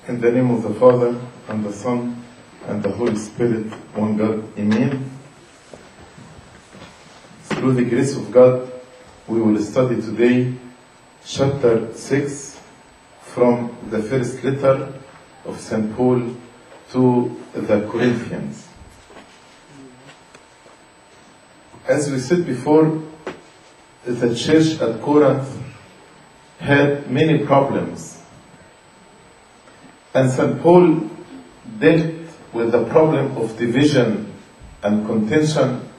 In the name of the Father, and the Son, and the Holy Spirit, one God, Amen. Through the grace of God, we will study today chapter 6 from the first letter of St. Paul to the Corinthians. As we said before, the church at Corinth had many problems. And St. Paul dealt with the problem of division and contention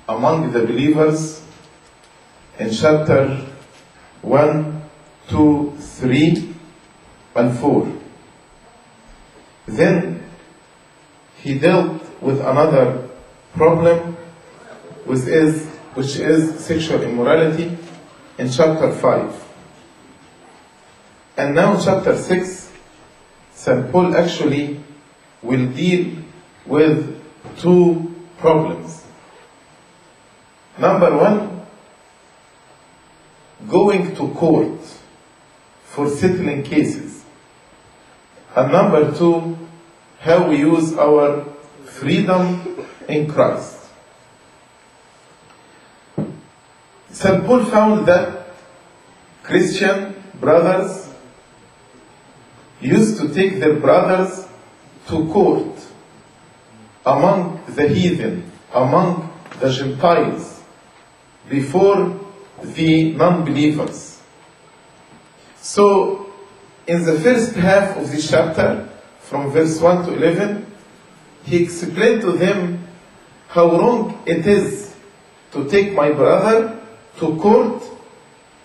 among the believers in chapter 1, 2, 3, and 4. Then he dealt with another problem, which is sexual immorality, in chapter 5. And now chapter 6, St. Paul actually will deal with two problems. Number one, going to court for settling cases. And number two, how we use our freedom in Christ. St. Paul found that Christian brothers used to take their brothers to court among the heathen, among the Gentiles, before the non-believers. So, in the first half of this chapter, from verse 1 to 11, he explained to them how wrong it is to take my brother to court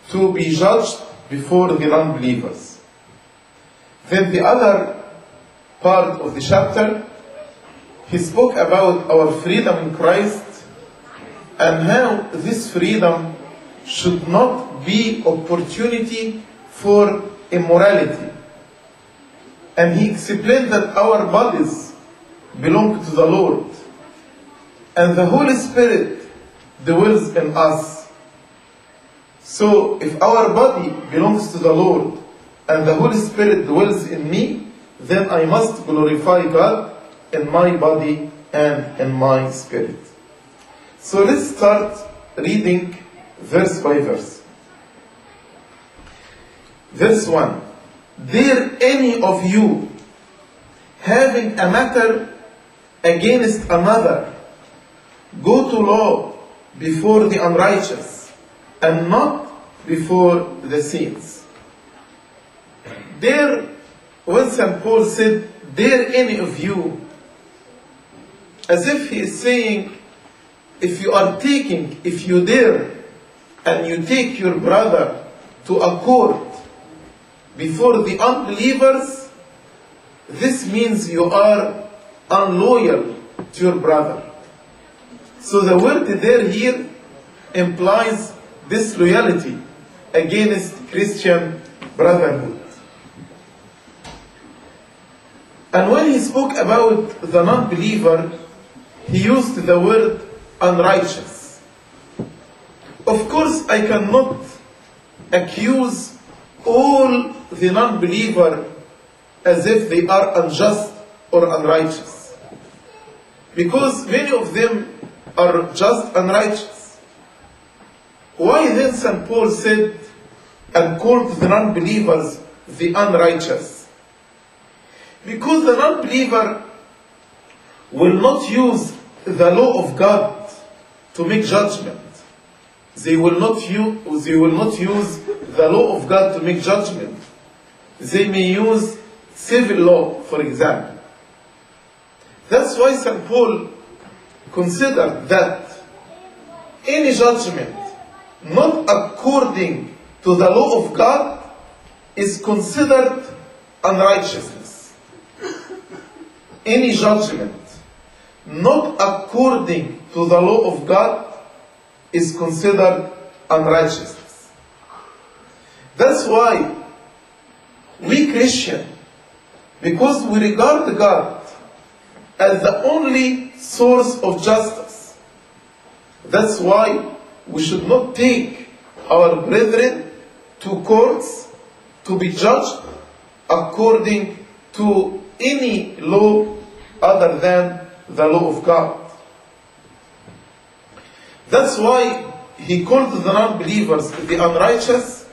to be judged before the non-believers. Then the other part of the chapter, he spoke about our freedom in Christ and how this freedom should not be opportunity for immorality. And he explained that our bodies belong to the Lord and the Holy Spirit dwells in us. So if our body belongs to the Lord and the Holy Spirit dwells in me, then I must glorify God in my body and in my spirit. So let's start reading verse by verse. Verse 1. Dare any of you, having a matter against another, go to law before the unrighteous, and not before the saints? There, when St. Paul said, dare any of you, as if he is saying, if you dare, and you take your brother to a court before the unbelievers, this means you are unloyal to your brother. So the word there here implies disloyalty against Christian brotherhood. And when he spoke about the non-believer, he used the word unrighteous. Of course, I cannot accuse all the non-believer as if they are unjust or unrighteous, because many of them are just unrighteous. Why then St. Paul said and called the non-believers the unrighteous? Because the non-believer will not use the law of God to make judgment. They will not use the law of God to make judgment. They may use civil law, for example. That's why St. Paul considered that any judgment not according to the law of God is considered unrighteousness. Any judgment not according to the law of God is considered unrighteousness. That's why we Christians, because we regard God as the only source of justice, that's why we should not take our brethren to courts to be judged according to any law other than the law of God. That's why he called the non-believers the unrighteous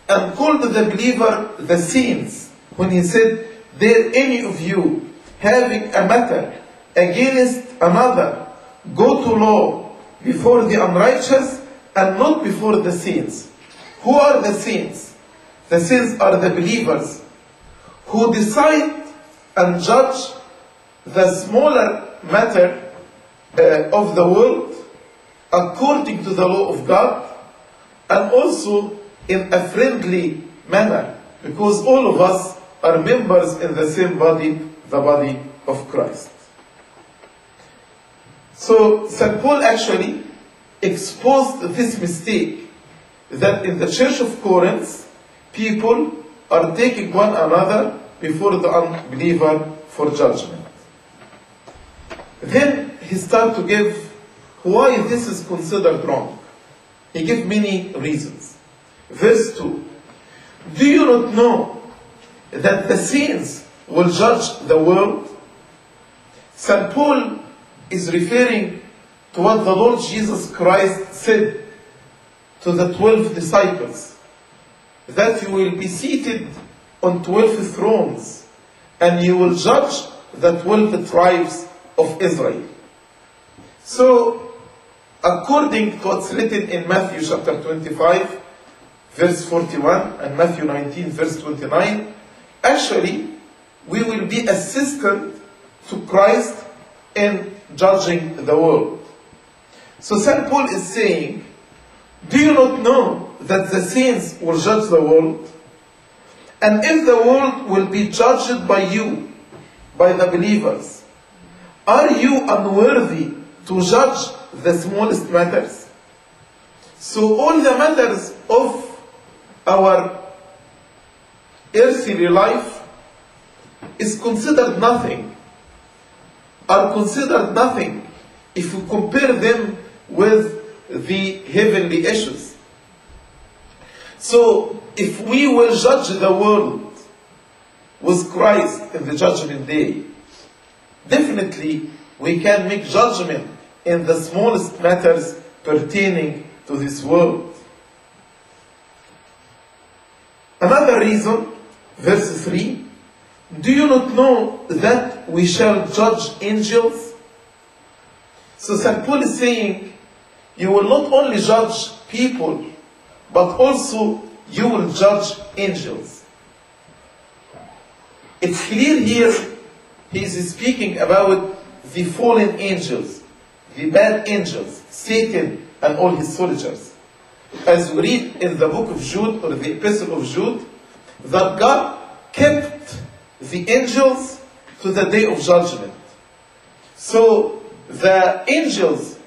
and called the believer the saints when he said, "Dare any of you having a matter against another go to law before the unrighteous and not before the saints?" Who are the saints? The saints are the believers who decide and judge the smaller matter of the world according to the law of God, and also in a friendly manner, because all of us are members in the same body, the body of Christ. So St. Paul actually exposed this mistake that in the church of Corinth, people are taking one another before the unbeliever for judgment. Then he started to give why this is considered wrong. He gave many reasons. Verse 2. Do you not know that the saints will judge the world? St. Paul is referring to what the Lord Jesus Christ said to the 12 disciples, that you will be seated on 12 thrones and you will judge the 12 tribes of Israel. So, according to what's written in Matthew chapter 25, verse 41, and Matthew 19, verse 29, actually, we will be assistant to Christ in judging the world. So St. Paul is saying, do you not know that the saints will judge the world? And if the world will be judged by you, by the believers, are you unworthy to judge the smallest matters? So all the matters of our earthly life is considered nothing, are considered nothing if you compare them with the heavenly issues. So if we will judge the world with Christ in the judgment day, definitely we can make judgment in the smallest matters pertaining to this world. Another reason, verse 3, do you not know that we shall judge angels? So St. Paul is saying, you will not only judge people, but also you will judge angels. It's clear here, he is speaking about the fallen angels, the bad angels, Satan and all his soldiers. As we read in the book of Jude, or the epistle of Jude, that God kept the angels to the day of judgment. So the angels,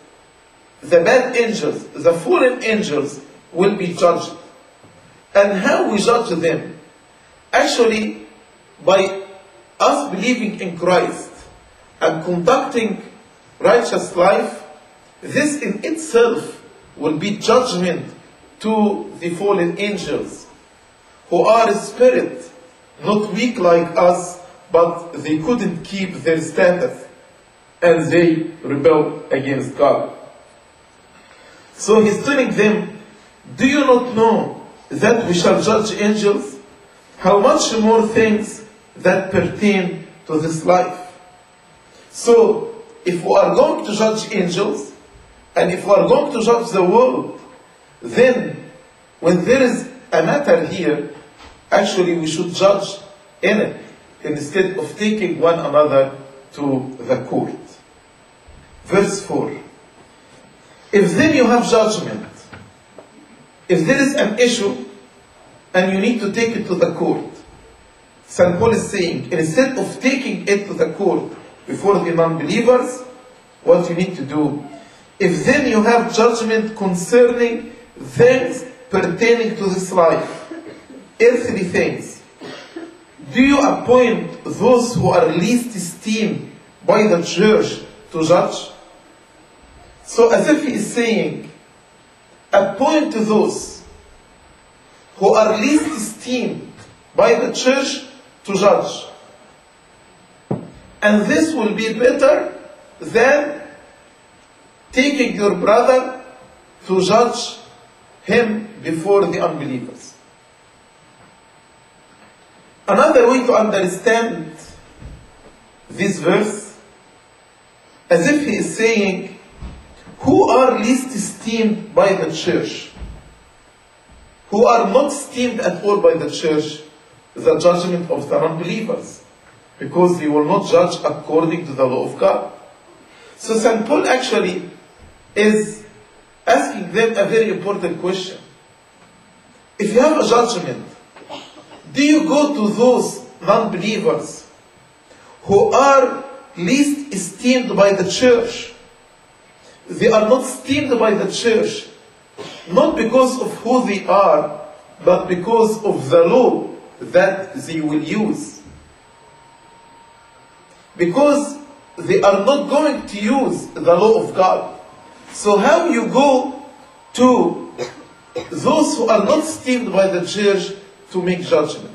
the bad angels, the fallen angels will be judged. And how we judge them? Actually, by us believing in Christ and conducting righteous life, this in itself will be judgment to the fallen angels, who are spirit, not weak like us, but they couldn't keep their status and they rebelled against God. So he's telling them, do you not know that we shall judge angels? How much more things that pertain to this life? So, if we are going to judge angels, and if we are going to judge the world, then when there is a matter here, actually we should judge in it, instead of taking one another to the court. Verse 4. If then you have judgment, if there is an issue, and you need to take it to the court, St. Paul is saying, instead of taking it to the court before the non-believers, what you need to do, if then you have judgment concerning things pertaining to this life, earthly things, do you appoint those who are least esteemed by the church to judge? So as if he is saying, appoint those who are least esteemed by the church to judge. And this will be better than taking your brother to judge him before the unbelievers. Another way to understand this verse, as if he is saying, who are least esteemed by the church? Who are not esteemed at all by the church? The judgment of the unbelievers, because they will not judge according to the law of God. So St. Paul actually is asking them a very important question. If you have a judgment, do you go to those non-believers who are least esteemed by the church? They are not esteemed by the church, not because of who they are, but because of the law that they will use. Because they are not going to use the law of God. So how you go to those who are not esteemed by the church to make judgment?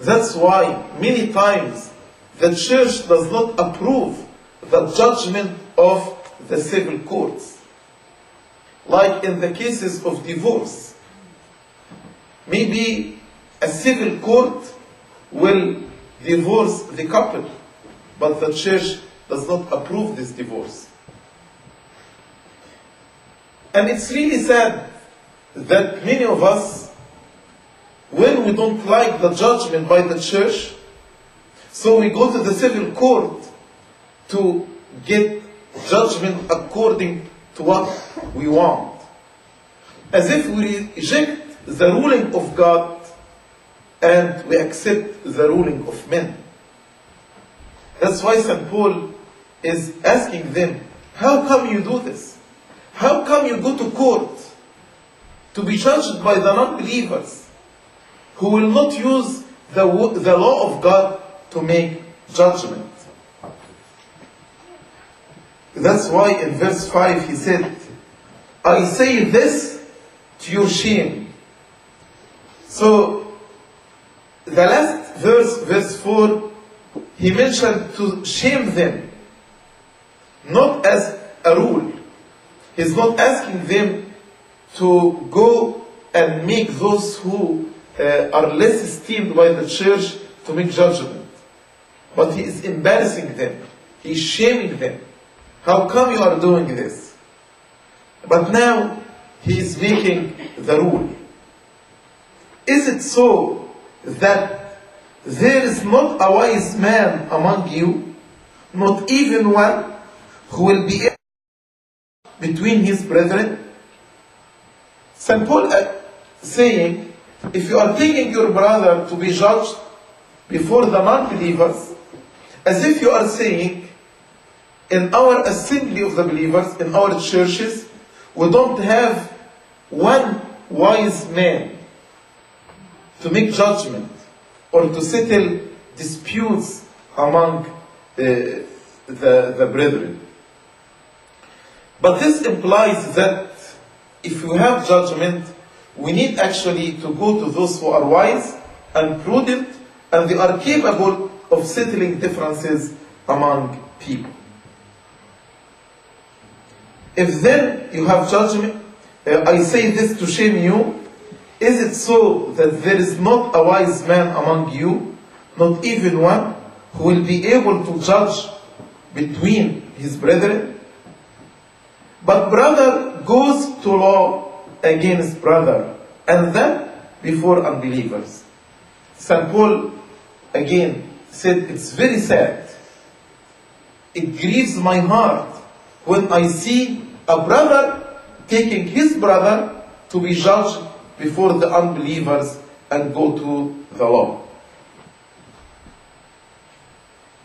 That's why many times the church does not approve the judgment of the civil courts. Like in the cases of divorce. Maybe a civil court will divorce the couple, but the church does not approve this divorce. And it's really sad that many of us, when we don't like the judgment by the church, so we go to the civil court to get judgment according to what we want. As if we reject the ruling of God and we accept the ruling of men. That's why St. Paul is asking them, how come you do this? How come you go to court to be judged by the non-believers who will not use the law of God to make judgment? That's why in verse 5 he said, I say this to your shame. So the last verse, verse 4, he mentioned to shame them, not as a rule. He's not asking them to go and make those who are less esteemed by the church to make judgment. But he is embarrassing them. He is shaming them. How come you are doing this? But now he is making the rule. Is it so that there is not a wise man among you, not even one, who will be between his brethren? St. Paul saying, if you are taking your brother to be judged before the non-believers, as if you are saying, in our assembly of the believers, in our churches, we don't have one wise man to make judgment or to settle disputes among the brethren. But this implies that if we have judgment, we need actually to go to those who are wise and prudent, and they are capable of settling differences among people. If then you have judgment, I say this to shame you, is it so that there is not a wise man among you, not even one, who will be able to judge between his brethren? But brother goes to law against brother, and then before unbelievers. St. Paul again said, it's very sad. It grieves my heart when I see a brother taking his brother to be judged before the unbelievers and go to the law.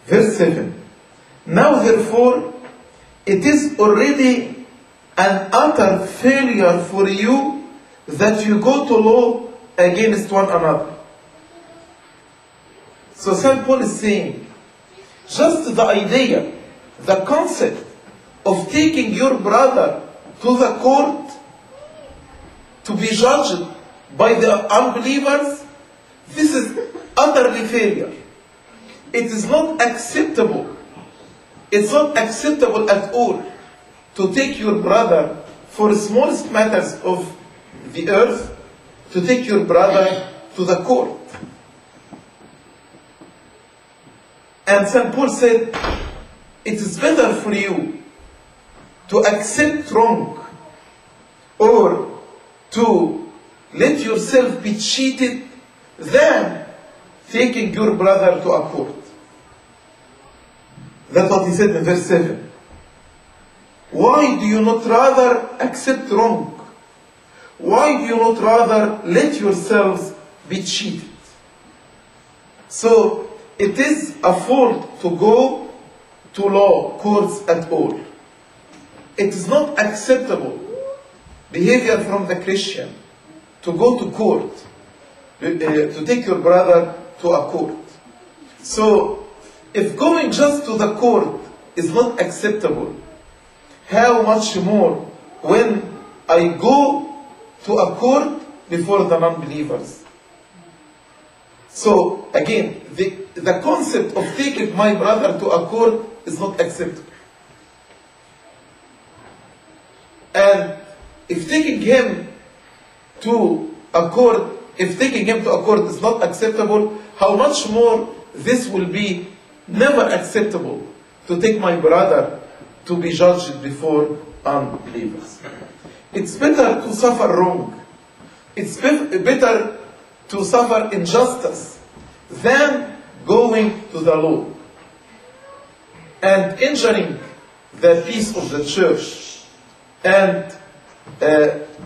Verse 7. Now therefore, it is already an utter failure for you that you go to law against one another. So St. Paul is saying, just the idea, the concept of taking your brother to the court to be judged by the unbelievers, this is utterly failure. It is not acceptable. It's not acceptable at all to take your brother for smallest matters of the earth, to take your brother to the court. And St. Paul said, it is better for you to accept wrong or to let yourself be cheated than taking your brother to a court. That's what he said in verse 7. Why do you not rather accept wrong? Why do you not rather let yourselves be cheated? So, it is a fault to go to law courts at all. It is not acceptable behavior from the Christian to go to court, to take your brother to a court. So, if going just to the court is not acceptable, how much more when I go to a court before the non-believers? So, again, the concept of taking my brother to a court is not acceptable. And if taking him to a court, is not acceptable, how much more this will be never acceptable to take my brother to be judged before unbelievers. It's better to suffer wrong. It's better to suffer injustice than going to the law and injuring the peace of the church and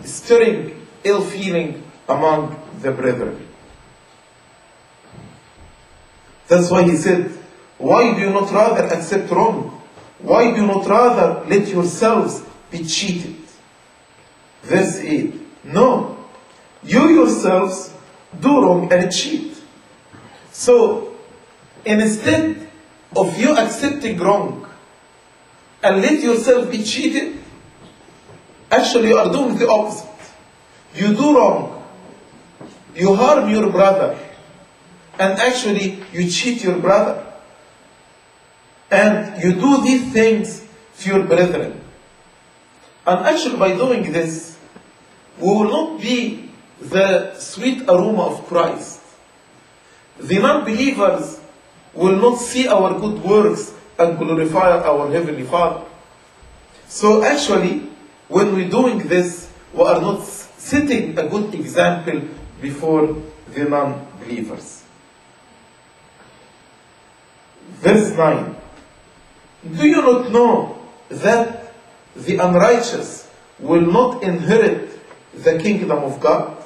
stirring ill feeling among the brethren. That's why he said, why do you not rather accept wrong? Why do you not rather let yourselves be cheated? Verse 8. No, you yourselves do wrong and cheat. So, instead of you accepting wrong and let yourself be cheated, actually you are doing the opposite. You do wrong, you harm your brother, and actually you cheat your brother. And you do these things to your brethren. And actually by doing this, we will not be the sweet aroma of Christ. The non-believers will not see our good works and glorify our Heavenly Father. So actually, when we're doing this, we are not setting a good example before the non-believers. Verse 9. Do you not know that the unrighteous will not inherit the kingdom of God?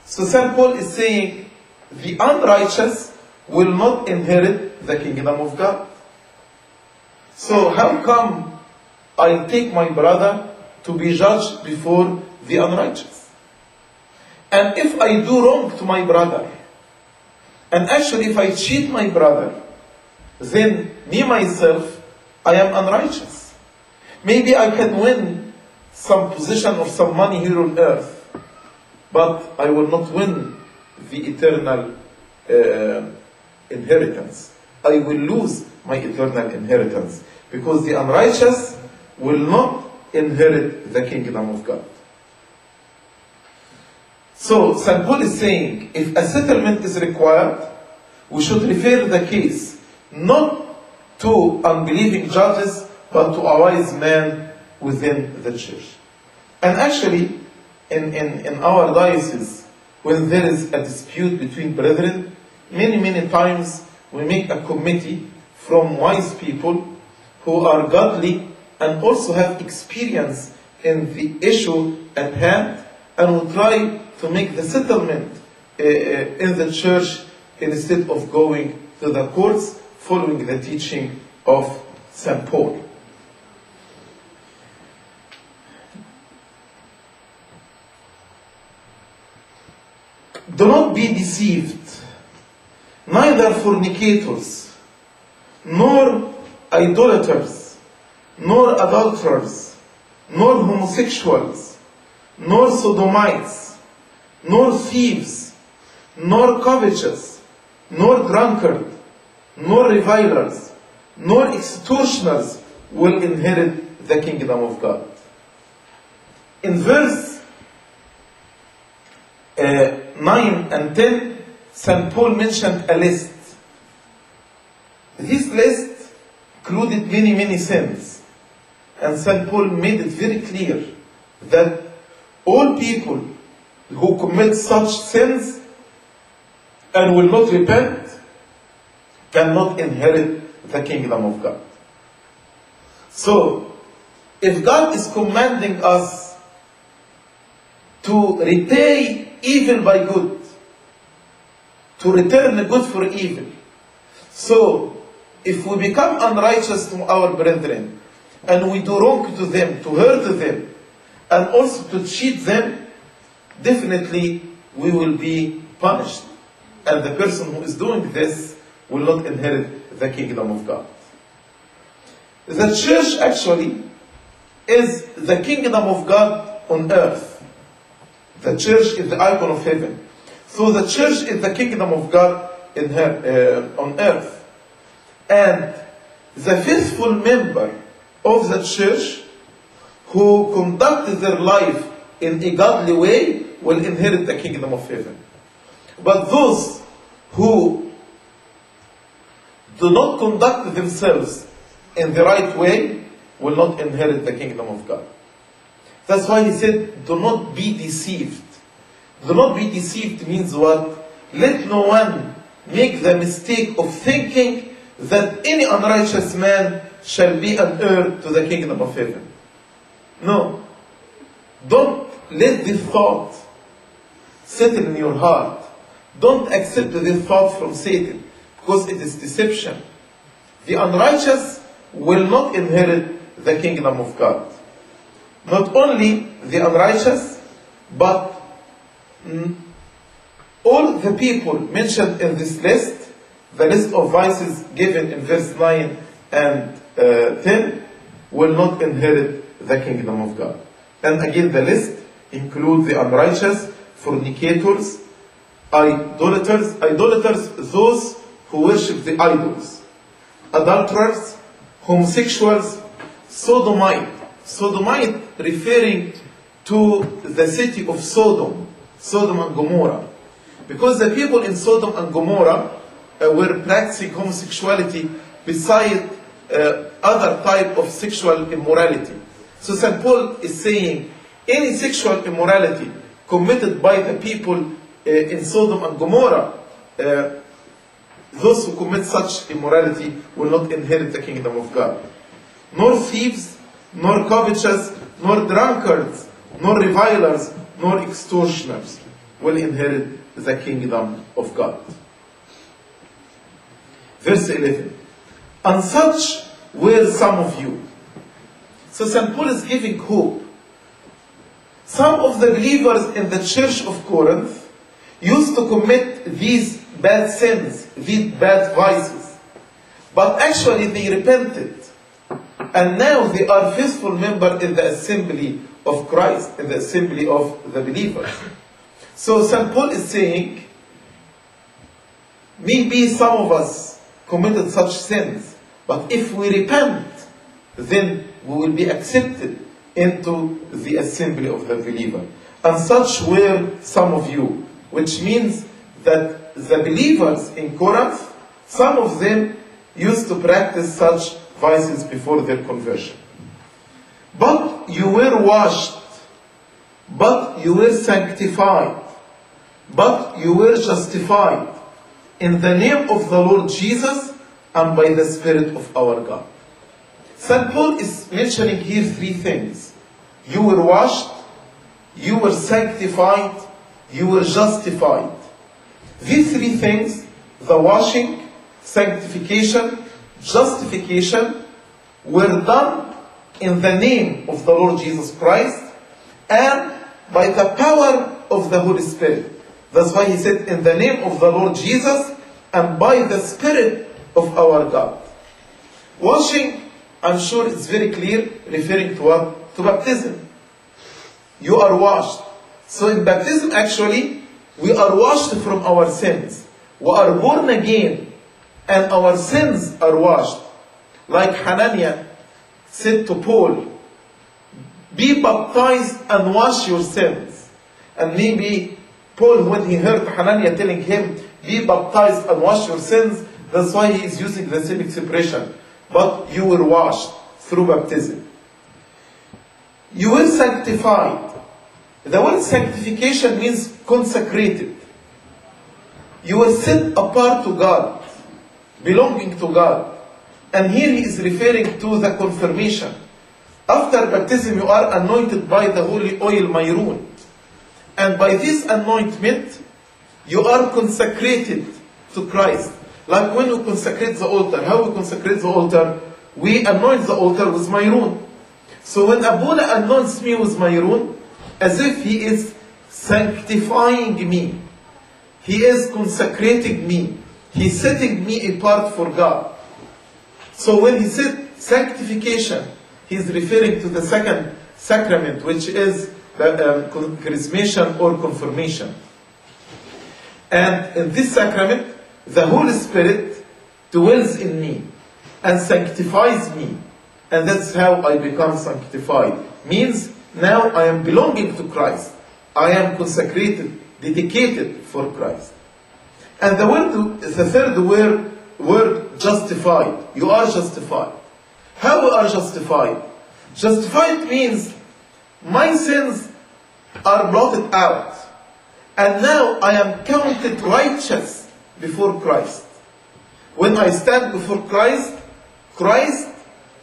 So St. Paul is saying, the unrighteous will not inherit the kingdom of God. So how come I take my brother to be judged before the unrighteous? And if I do wrong to my brother, and actually if I cheat my brother, then me myself, I am unrighteous. Maybe I can win some position or some money here on earth, but I will not win the eternal inheritance. I will lose my eternal inheritance, because the unrighteous will not inherit the kingdom of God. So St. Paul is saying, if a settlement is required, we should refer the case not to unbelieving judges, but to a wise man within the church. And actually, in our diocese, when there is a dispute between brethren, many times we make a committee from wise people who are godly and also have experience in the issue at hand, and we try to make the settlement in the church instead of going to the courts, following the teaching of St. Paul. Do not be deceived, neither fornicators, nor idolaters, nor adulterers, nor homosexuals, nor sodomites, nor thieves, nor covetous, nor drunkard, nor revilers, nor extortioners will inherit the kingdom of God. In verse 9 and 10, St. Paul mentioned a list. This list included many sins. And St. Paul made it very clear that all people who commit such sins and will not repent cannot inherit the kingdom of God. So, if God is commanding us to repay evil by good, to return good for evil, so if we become unrighteous to our brethren, and we do wrong to them, to hurt them, and also to cheat them, definitely we will be punished. And the person who is doing this will not inherit the kingdom of God. The church actually is the kingdom of God on earth. The church is the icon of heaven. So the church is the kingdom of God on earth. And the faithful member of the church who conduct their life in a godly way will inherit the kingdom of heaven. But those who do not conduct themselves in the right way will not inherit the kingdom of God. That's why he said, do not be deceived. Do not be deceived means what? Let no one make the mistake of thinking that any unrighteous man shall be an heir to the kingdom of heaven. No. Don't let this thought settle in your heart. Don't accept this thought from Satan, because it is deception. The unrighteous will not inherit the kingdom of God. Not only the unrighteous, but all the people mentioned in this list, the list of vices given in verse 9 and 10, will not inherit the kingdom of God. And again, the list includes the unrighteous, fornicators, idolaters, those who worship the idols, adulterers, homosexuals, sodomite referring to the city of Sodom and Gomorrah. Because the people in Sodom and Gomorrah were practicing homosexuality beside other type of sexual immorality. So St. Paul is saying any sexual immorality committed by the people in Sodom and Gomorrah, those who commit such immorality will not inherit the kingdom of God. Nor thieves, nor covetous, nor drunkards, nor revilers, nor extortioners will inherit the kingdom of God. Verse 11. And such were some of you. So St. Paul is giving hope. Some of the believers in the church of Corinth used to commit these bad sins, these bad vices. But actually they repented. And now they are faithful members in the assembly of Christ, in the assembly of the believers. So St. Paul is saying, maybe some of us committed such sins, but if we repent, then we will be accepted into the assembly of the believer. And such were some of you, which means that the believers in Corinth, some of them used to practice such vices before their conversion. But you were washed, but you were sanctified, but you were justified in the name of the Lord Jesus and by the Spirit of our God. St. Paul is mentioning here three things. You were washed, you were sanctified, you were justified. These three things, the washing, sanctification, justification, were done in the name of the Lord Jesus Christ and by the power of the Holy Spirit. That's why he said, in the name of the Lord Jesus and by the Spirit of our God. Washing, I'm sure it's very clear, referring to what? To baptism. You are washed. So in baptism, actually, We are washed from our sins. We are born again, and our sins are washed. Like Hananiah said to Paul, be baptized and wash your sins. And maybe Paul, when he heard Hananiah telling him, be baptized and wash your sins, that's why he is using the same expression. But you were washed through baptism. You were sanctified. The word sanctification means consecrated. You were set apart to God, belonging to God. And here he is referring to the confirmation. After baptism, you are anointed by the holy oil Mayrun. And by this anointment, you are consecrated to Christ. Like when we consecrate the altar. How we consecrate the altar? We anoint the altar with Mayrun. So when Abuna anoints me with Mayrun, as if he is sanctifying me. He is consecrating me. He's setting me apart for God. So when he said sanctification, he's referring to the second sacrament, which is the chrismation or confirmation. And in this sacrament, the Holy Spirit dwells in me and sanctifies me. And that's how I become sanctified. Means now I am belonging to Christ. I am consecrated, dedicated for Christ. And the third word, justified. You are justified. How we are justified? Justified means my sins are blotted out. And now I am counted righteous before Christ. When I stand before Christ, Christ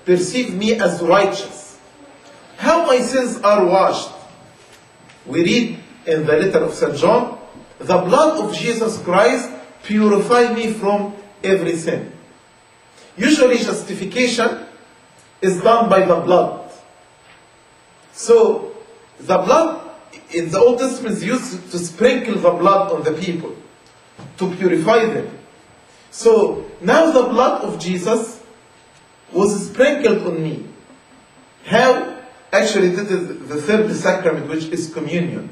perceives me as righteous. How my sins are washed? We read in the letter of St. John, the blood of Jesus Christ purifies me from every sin. Usually justification is done by the blood. So the blood in the Old Testament is used to sprinkle the blood on the people, to purify them. So now the blood of Jesus was sprinkled on me. How? Actually, this is the third sacrament, which is communion.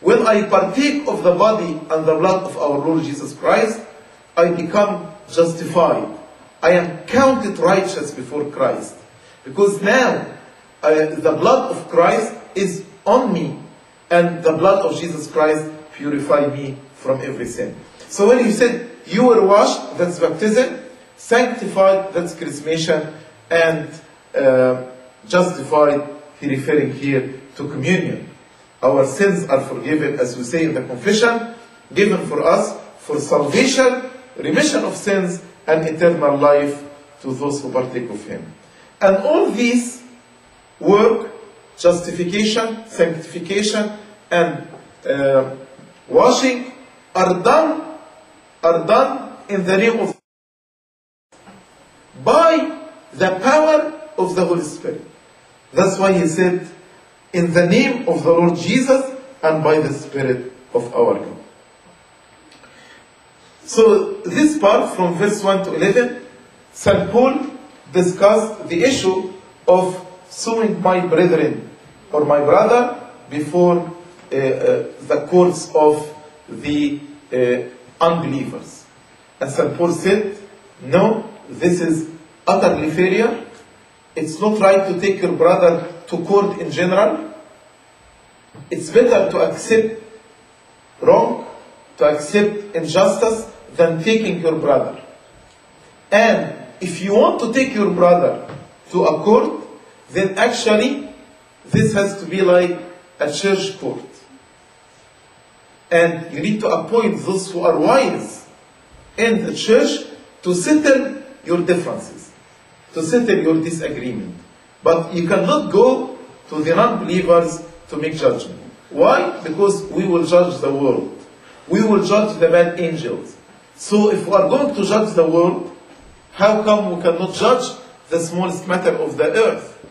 When I partake of the body and the blood of our Lord Jesus Christ, I become justified. I am counted righteous before Christ. Because now, the blood of Christ is on me, and the blood of Jesus Christ purifies me from every sin. So when you said you were washed, that's baptism, sanctified, that's chrismation, and justified, he referring here to communion. Our sins are forgiven, as we say in the confession, given for us for salvation, remission of sins, and eternal life to those who partake of him. And all these work, justification, sanctification, and washing are done in the name of by the power of the Holy Spirit. That's why he said, in the name of the Lord Jesus and by the Spirit of our God. So this part from verse 1 to 11, St. Paul discussed the issue of suing my brethren or my brother before the courts of the unbelievers. And St. Paul said, no, this is utterly failure. It's not right to take your brother to court in general. It's better to accept wrong, to accept injustice, than taking your brother. And if you want to take your brother to a court, then actually this has to be like a church court. And you need to appoint those who are wise in the church to settle your differences, to settle your disagreement. But you cannot go to the non-believers to make judgment. Why? Because we will judge the world. We will judge the bad angels. So if we are going to judge the world, how come we cannot judge the smallest matter of the earth?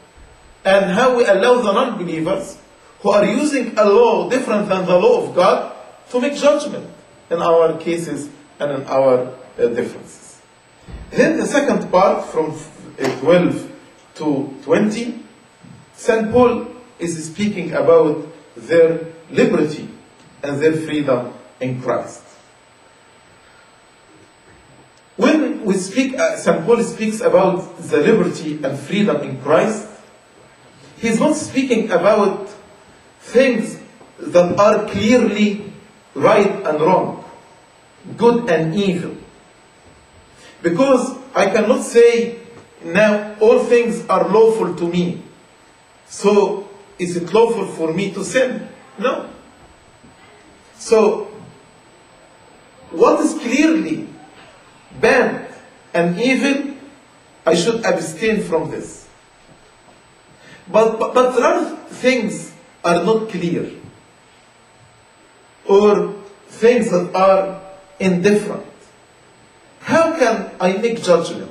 And how we allow the non-believers who are using a law different than the law of God to make judgment in our cases and in our differences. Then the second part from 12 to 20, St. Paul is speaking about their liberty and their freedom in Christ. When we speak, St. Paul speaks about the liberty and freedom in Christ, he's not speaking about things that are clearly right and wrong, good and evil. Because I cannot say now all things are lawful to me, so is it lawful for me to sin? No. So what is clearly bad and evil, I should abstain from this. But there are things are not clear, or things that are indifferent. How can I make judgment?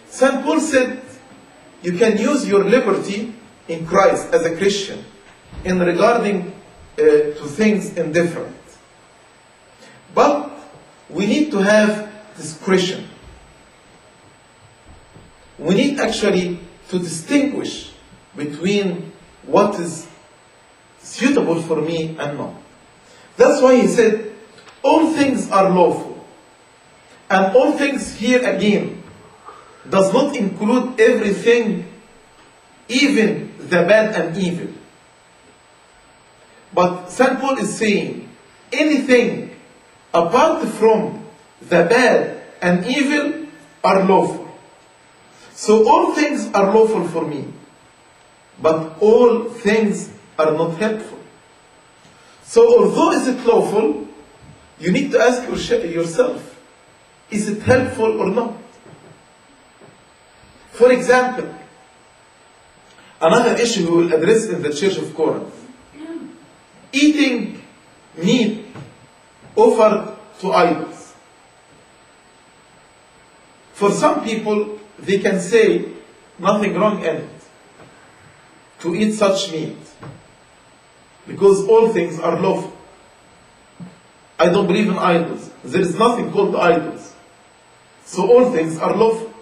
St. Paul said, you can use your liberty in Christ as a Christian in regarding to things indifferent. But we need to have discretion. We need actually to distinguish between what is suitable for me and not. That's why he said, all things are lawful. And all things here again does not include everything, even the bad and evil. But St. Paul is saying, anything apart from the bad and evil are lawful. So all things are lawful for me, but all things are not helpful. So although is it lawful, you need to ask yourself, is it helpful or not? For example, another issue we will address in the Church of Corinth. Eating meat offered to idols. For some people, they can say nothing wrong in it to eat such meat, because all things are lawful. I don't believe in idols. There is nothing called idols. So all things are lawful.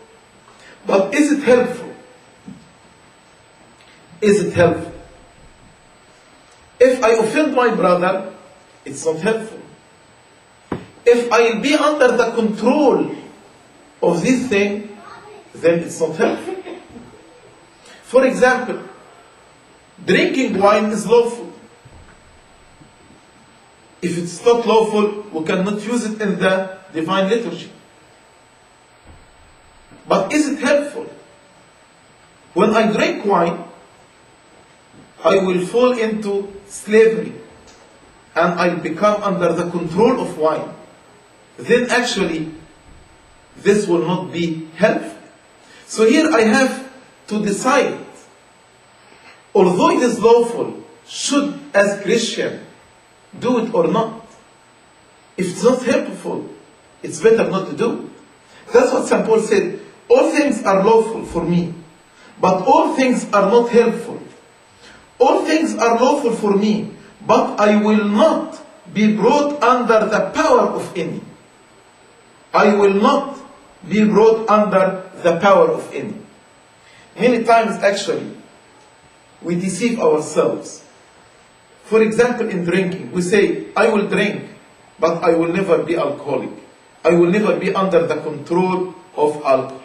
But is it helpful? Is it helpful? If I offend my brother, it's not helpful. If I will be under the control of this thing, then it's not helpful. For example, drinking wine is lawful. If it's not lawful, we cannot use it in the divine liturgy. But is it helpful? When I drink wine, I will fall into slavery and I become under the control of wine. Then actually, this will not be helpful. So here I have to decide, although it is lawful, should as Christian do it or not? If it's not helpful, it's better not to do it. That's what St. Paul said. All things are lawful for me, but all things are not helpful. All things are lawful for me, but I will not be brought under the power of any. I will not be brought under the power of any. Many times actually, we deceive ourselves. For example, in drinking, we say, I will drink, but I will never be alcoholic. I will never be under the control of alcohol.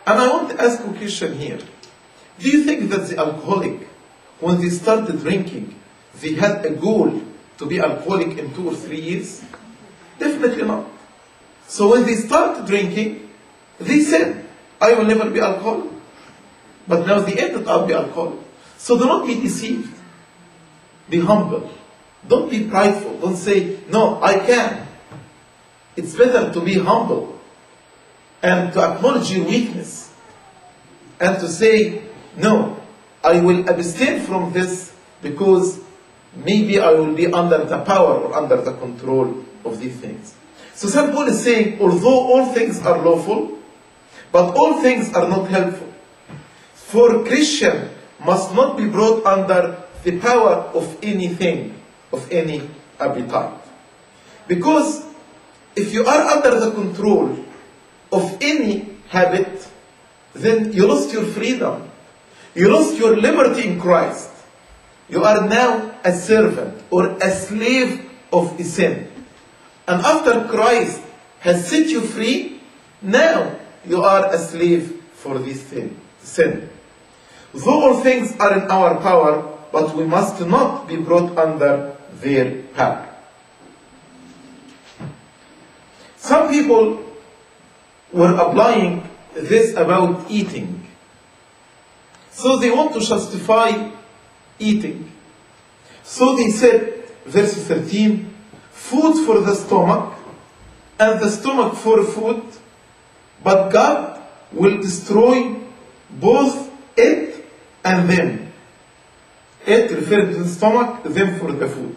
And I want to ask a question here. Do you think that the alcoholic, when they started drinking, they had a goal to be alcoholic in 2 or 3 years? Definitely not. So when they started drinking, they said, I will never be alcoholic. But now they ended up being alcoholic. So do not be deceived. Be humble. Don't be prideful. Don't say, no, I can. It's better to be humble and to acknowledge your weakness and to say, no, I will abstain from this because maybe I will be under the power or under the control of these things. So St. Paul is saying, although all things are lawful, but all things are not helpful. For Christian must not be brought under the power of anything, of any appetite. Because if you are under the control of any habit, then you lost your freedom. You lost your liberty in Christ. You are now a servant or a slave of sin. And after Christ has set you free, now you are a slave for this sin. Though all things are in our power, but we must not be brought under their power. Some people were applying this about eating. So they want to justify eating. So they said, verse 13, food for the stomach, and the stomach for food, but God will destroy both it and them. It referred to the stomach, them for the food.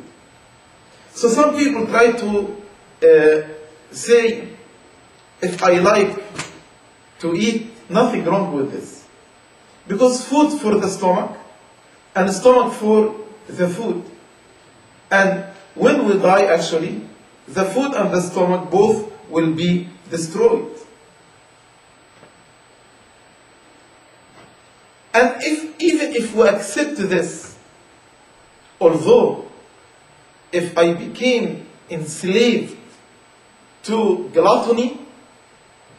So some people try to say, if I like to eat, nothing wrong with this. Because food for the stomach, and stomach for the food. And when we die, actually, the food and the stomach both will be destroyed. And even if we accept this, although if I became enslaved to gluttony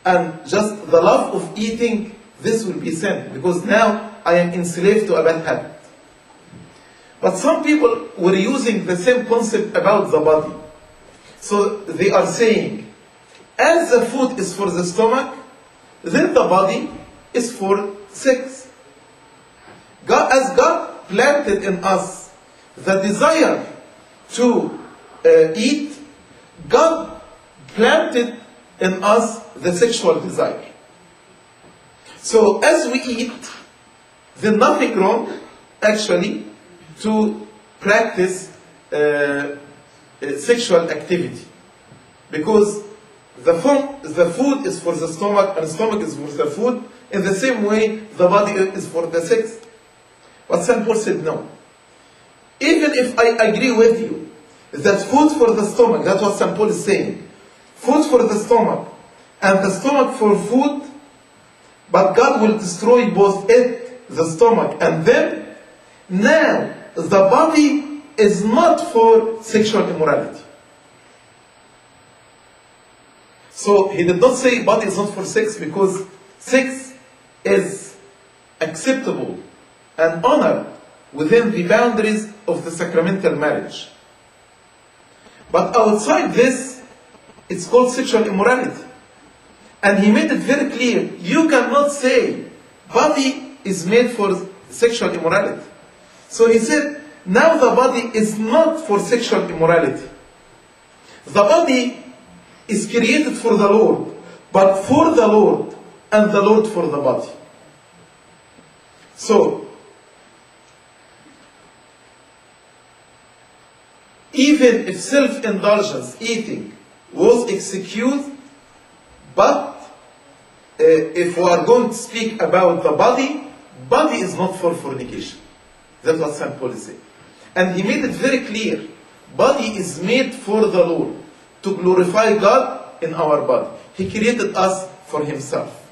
and just the love of eating, this will be sin, because now I am enslaved to a bad habit. But some people were using the same concept about the body. So they are saying, as the food is for the stomach, then the body is for sex. As God planted in us the desire to eat, God planted in us the sexual desire. So as we eat, there's nothing wrong, actually, to practice sexual activity. Because the food is for the stomach, and the stomach is for the food. In the same way, the body is for the sex. But St. Paul said no. Even if I agree with you that food for the stomach, that's what St. Paul is saying, food for the stomach and the stomach for food, but God will destroy both it, the stomach, and them. Now, the body is not for sexual immorality. So he did not say body is not for sex, because sex is acceptable and honored within the boundaries of the sacramental marriage. But outside this, it's called sexual immorality. And he made it very clear, you cannot say body is made for sexual immorality. So he said, now the body is not for sexual immorality. The body is created for the Lord, but for the Lord, and the Lord for the body. So, even if self-indulgence, eating, was excused, but if we are going to speak about the body is not for fornication. That's what St. Paul is saying. And he made it very clear, body is made for the Lord, to glorify God in our body. He created us for himself.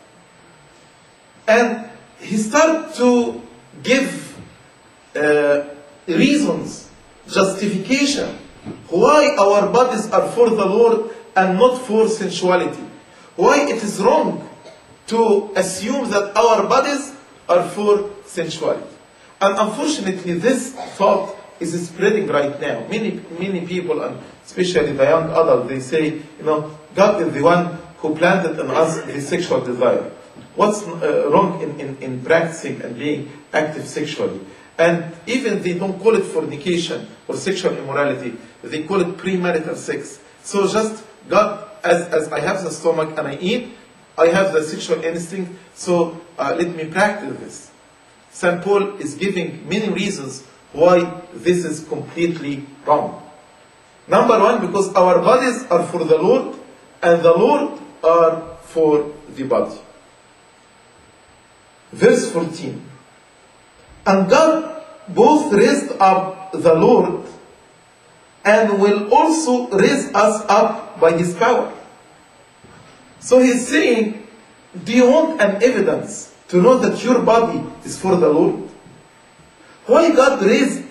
And he started to give reasons, justification, why our bodies are for the Lord and not for sensuality. Why it is wrong to assume that our bodies are for sensuality. And unfortunately, this thought is spreading right now. Many people, and especially the young adults, they say, God is the one who planted in us the sexual desire. What's wrong in practicing and being active sexually? And even they don't call it fornication or sexual immorality, they call it premarital sex. So just God, as I have the stomach and I eat, I have the sexual instinct, so let me practice this. St. Paul is giving many reasons why this is completely wrong. Number one, because our bodies are for the Lord, and the Lord are for the body. Verse 14. And God both raised up the Lord and will also raise us up by his power. So he's saying, do you want an evidence to know that your body is for the Lord? Why God raised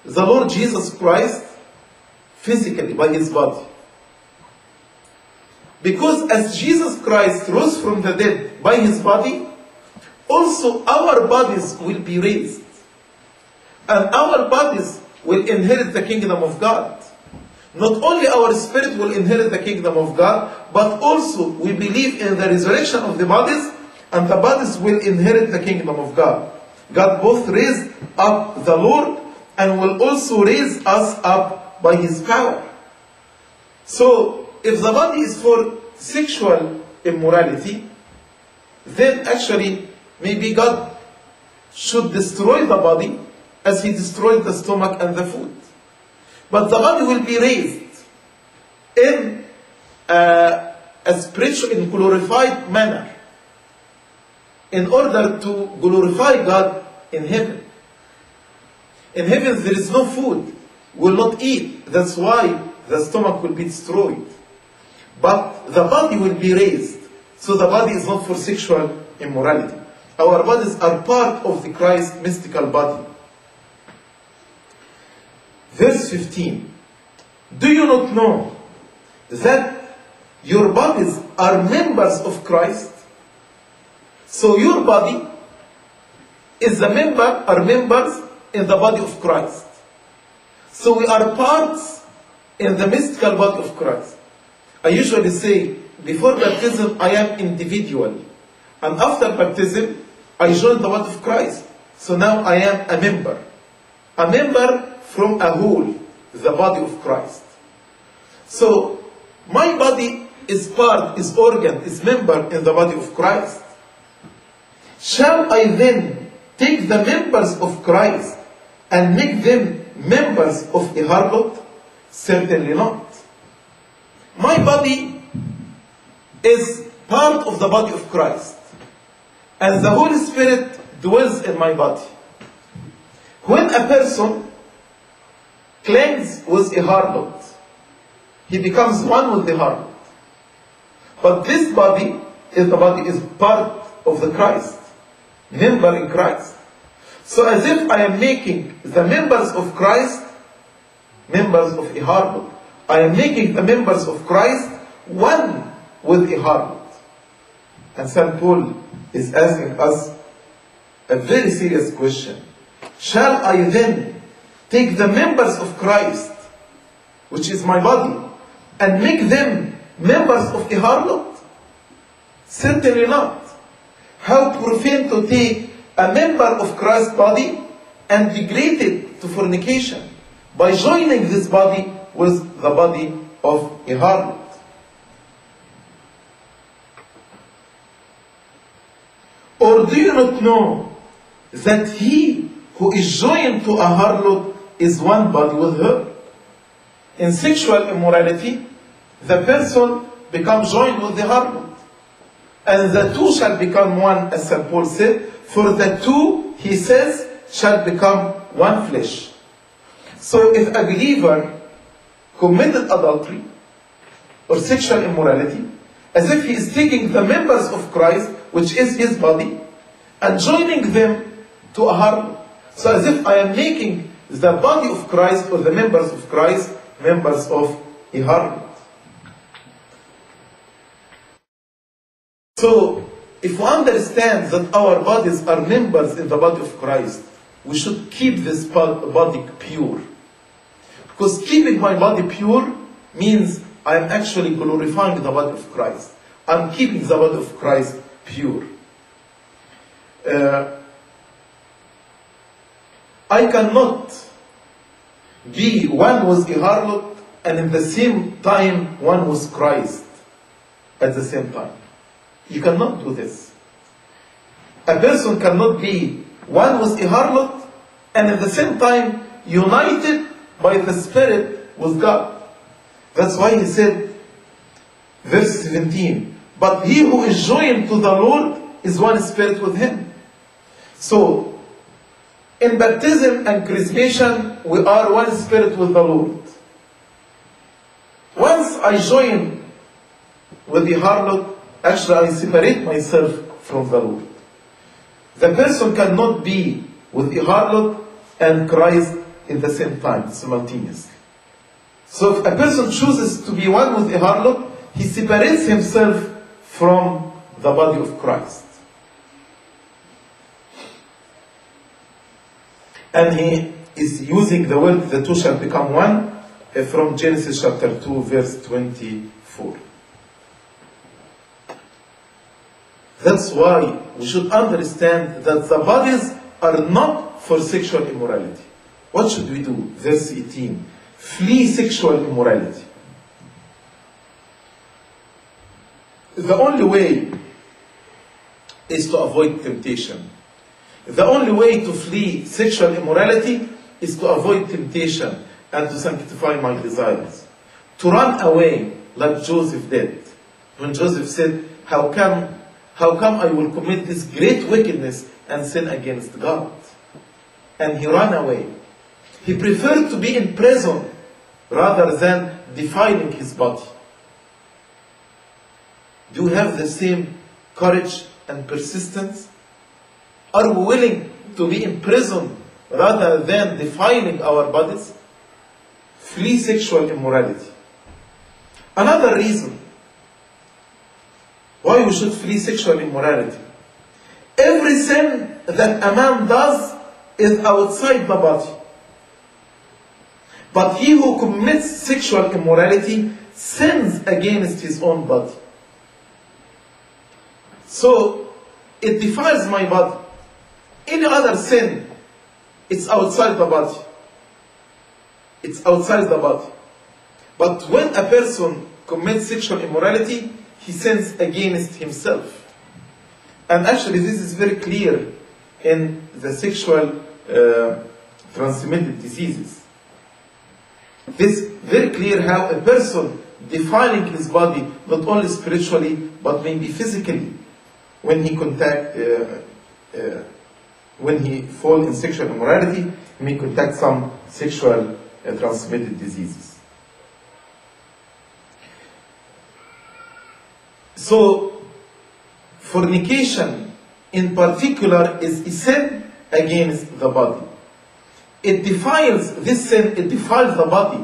the Lord Jesus Christ physically by his body. Because as Jesus Christ rose from the dead by his body, also our bodies will be raised. And our bodies will inherit the kingdom of God. Not only our spirit will inherit the kingdom of God, but also we believe in the resurrection of the bodies, and the bodies will inherit the kingdom of God. God both raised up the Lord and will also raise us up by his power. So, if the body is for sexual immorality, then actually maybe God should destroy the body as he destroyed the stomach and the food. But the body will be raised in a spiritual, in glorified manner, in order to glorify God in heaven. In heaven there is no food, will not eat. That's why the stomach will be destroyed. But the body will be raised. So the body is not for sexual immorality. Our bodies are part of the Christ mystical body. Verse 15. Do you not know that your bodies are members of Christ? So your body is are members in the body of Christ. So we are parts in the mystical body of Christ. I usually say, before baptism I am individual. And after baptism, I join the body of Christ. So now I am a member. A member from a whole, the body of Christ. So, my body is part, is organ, is member in the body of Christ. Shall I then take the members of Christ and make them members of a harlot? Certainly not. My body is part of the body of Christ. And the Holy Spirit dwells in my body. When a person cleanses with a harlot, he becomes one with the harlot. But this body is part of the Christ, member in Christ. So as if I am making the members of Christ members of a harlot, I am making the members of Christ one with a harlot. And St. Paul is asking us a very serious question. Shall I then take the members of Christ, which is my body, and make them members of a harlot? Certainly not. How profane to take a member of Christ's body and degrade it to fornication by joining this body with the body of a harlot. Or do you not know that he who is joined to a harlot is one body with her? In sexual immorality, the person becomes joined with the harlot. And the two shall become one, as St. Paul said, for the two, he says, shall become one flesh. So if a believer committed adultery or sexual immorality, as if he is taking the members of Christ, which is his body, and joining them to a harlot. So as if I am making the body of Christ or the members of Christ members of a harlot. So, if we understand that our bodies are members in the body of Christ, we should keep this body pure. Because keeping my body pure means I am actually glorifying the body of Christ. I am keeping the body of Christ pure. I cannot be one with a harlot and in the same time one with Christ at the same time. You cannot do this. A person cannot be one with a harlot and at the same time united by the Spirit with God. That's why he said, verse 17, but he who is joined to the Lord is one spirit with him. So, in baptism and chrismation, we are one spirit with the Lord. Once I join with the harlot, actually I separate myself from the Lord. The person cannot be with the harlot and Christ in the same time, simultaneously. So if a person chooses to be one with a harlot, he separates himself from the body of Christ. And he is using the word, the two shall become one, from Genesis chapter 2, verse 24. That's why we should understand that the bodies are not for sexual immorality. What should we do? Verse 18. Flee sexual immorality. The only way is to avoid temptation. The only way to flee sexual immorality is to avoid temptation and to sanctify my desires. To run away like Joseph did. When Joseph said, how come I will commit this great wickedness and sin against God? And he ran away. He preferred to be in prison rather than defiling his body. Do we have the same courage and persistence? Are we willing to be in prison rather than defiling our bodies? Flee sexual immorality. Another reason why we should flee sexual immorality. Every sin that a man does is outside the body. But he who commits sexual immorality sins against his own body. So, it defiles my body. Any other sin, it's outside the body. It's outside the body. But when a person commits sexual immorality, he sins against himself. And actually this is very clear in the sexual transmitted diseases. This is very clear how a person defiling his body, not only spiritually, but maybe physically, when he when he falls in sexual immorality, he may contact some sexual transmitted diseases. So, fornication in particular is a sin against the body. It defiles, this sin, it defiles the body,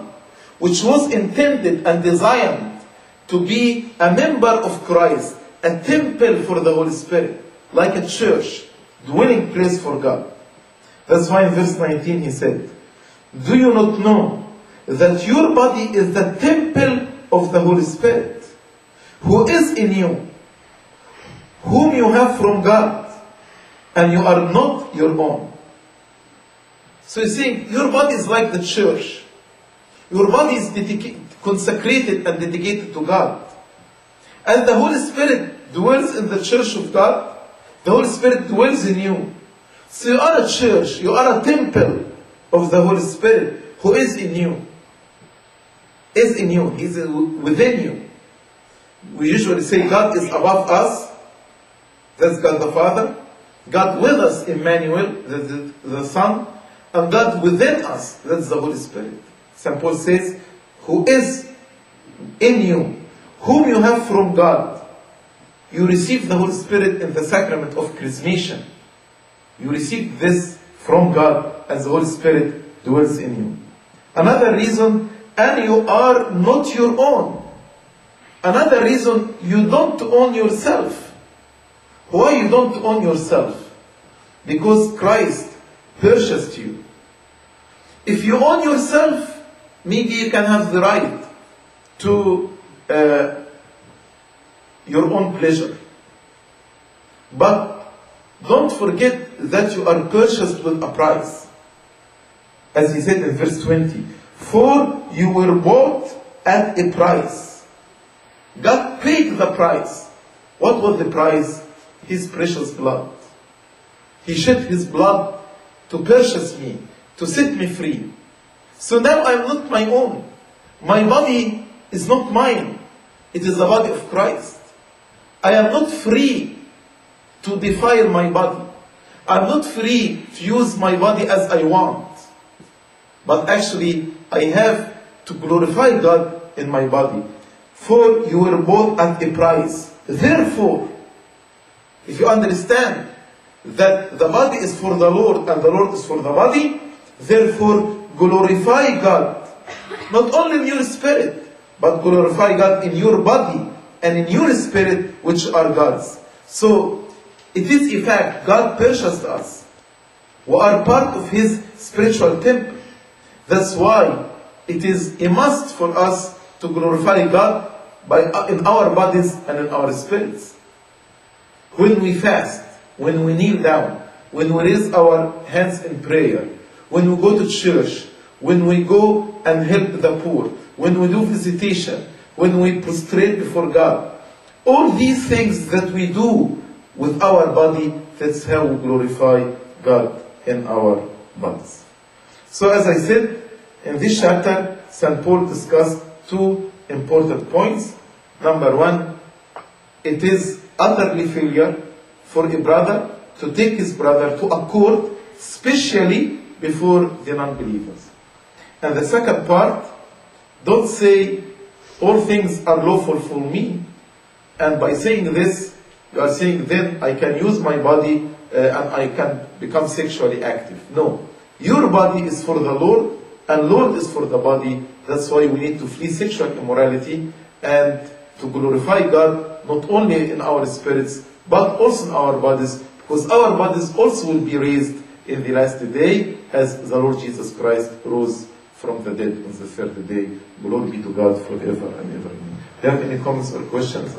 which was intended and designed to be a member of Christ, a temple for the Holy Spirit, like a church, dwelling place for God. That's why in verse 19 he said, do you not know that your body is the temple of the Holy Spirit, who is in you, whom you have from God, and you are not your own. So you see, your body is like the church. Your body is consecrated and dedicated to God. And the Holy Spirit dwells in the church of God. The Holy Spirit dwells in you. So you are a church, you are a temple of the Holy Spirit who is in you. Is in you, He is within you. We usually say God is above us. That's God the Father. God with us, Emmanuel, the Son. And God within us, that's the Holy Spirit. St. Paul says, who is in you, whom you have from God. You receive the Holy Spirit in the sacrament of chrismation. You receive this from God as the Holy Spirit dwells in you. Another reason, and you are not your own. Another reason, you don't own yourself. Why you don't own yourself? Because Christ purchased you. If you own yourself, maybe you can have the right to your own pleasure. But don't forget that you are purchased with a price. As he said in verse 20, for you were bought at a price. God paid the price. What was the price? His precious blood. He shed His blood to purchase me, to set me free. So now I am not my own. My body is not mine. It is the body of Christ. I am not free to defile my body. I am not free to use my body as I want. But actually, I have to glorify God in my body. For you were bought at a price. Therefore, if you understand that the body is for the Lord and the Lord is for the body, therefore glorify God not only in your spirit, but glorify God in your body and in your spirit, which are God's. So, it is a fact, God purchased us. We are part of His spiritual temple. That's why it is a must for us to glorify God in our bodies and in our spirits. When we fast, when we kneel down, when we raise our hands in prayer, when we go to church, when we go and help the poor, when we do visitation, when we prostrate before God, all these things that we do with our body, that's how we glorify God in our bodies. So as I said, in this chapter, St. Paul discussed two important points. Number one, it is utterly failure for a brother to take his brother to a court, especially before the non-believers. And the second part, don't say all things are lawful for me, and by saying this, you are saying then I can use my body and I can become sexually active. No. Your body is for the Lord, and Lord is for the body. That's why we need to flee sexual immorality and to glorify God, not only in our spirits, but also in our bodies, because our bodies also will be raised in the last day, as the Lord Jesus Christ rose from the dead on the third day. Glory be to God forever and ever. Do you have any comments or questions?